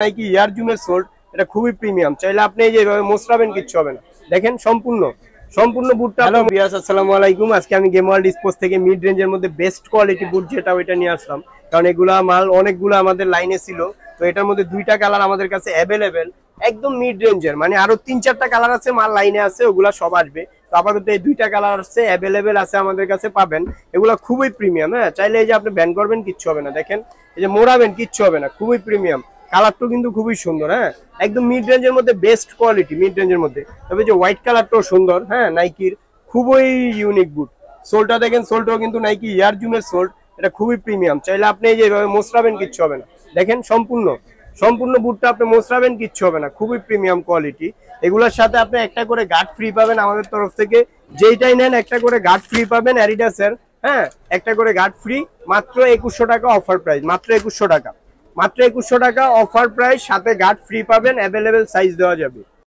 Nike air জুমের sold, এটা খুবই premium. চাইলে আপনি এই যে এইভাবে মোছরাবেন, কিচ্ছু হবে না। দেখেন সম্পূর্ণ সম্পূর্ণ বুটটা। হ্যালো ভিউয়ার্স, আসসালামু আলাইকুম। আজকে আমি গেম ওয়ার্ল্ড স্পোর্টস থেকে মিড রেঞ্জের মধ্যে বেস্ট কোয়ালিটি বুট যেটা ওইটা নিয়ে আসলাম, কারণ এগুলা মাল অনেকগুলো আমাদের লাইনে ছিল। তো এটার মধ্যে দুইটা কালার আমাদের কাছে অ্যাভেলেবেল, একদম মিড রেঞ্জের, মানে আরো 3-4টা কালার আছে, মাল লাইনে আছে, ওগুলা সব আসবে। তো আপাতত এই দুইটা কালার আছে, অ্যাভেলেবেল আছে, আমাদের কাছে পাবেন। এগুলা খুবই প্রিমিয়াম। হ্যাঁ, চাইলে এই যে আপনি ব্যান করবেন, কিচ্ছু হবে না। দেখেন এই যে মোড়াবেন, কিচ্ছু হবে না, খুবই প্রিমিয়াম। কালারটাও কিন্তু খুবই সুন্দর। হ্যাঁ, একদম মিড রেঞ্জের মধ্যে বেস্ট কোয়ালিটি, মিড রেঞ্জের মধ্যে। তবে যে হোয়াইট কালারটাও সুন্দর। হ্যাঁ, নাইকির খুবই ইউনিক বুট। সোলটা দেখেন, সোলটাও কিন্তু নাইকি এয়ার জুমের সোল্ড, এটা খুবই প্রিমিয়াম। চাইলে আপনি এই যে এইভাবে মোছরাবেন, কিচ্ছু হবে না। দেখেন সম্পূর্ণ বুটটা আপনি মোছরাবেন, কিচ্ছু হবে না, খুবই প্রিমিয়াম কোয়ালিটি। এগুলোর সাথে আপনি একটা করে গার্ড ফ্রি পাবেন আমাদের তরফ থেকে। যেইটাই নেন একটা করে গার্ড ফ্রি পাবেন অ্যাডিডাসের। হ্যাঁ, একটা করে গার্ড ফ্রি, মাত্র 2100 টাকা অফার প্রাইস, মাত্র 2100 টাকা, মাত্র 2100 টাকা অফার প্রাইস, সাথে গার্ড ফ্রি পাবেন, অ্যাভেলেবেল সাইজ দেওয়া যাবে।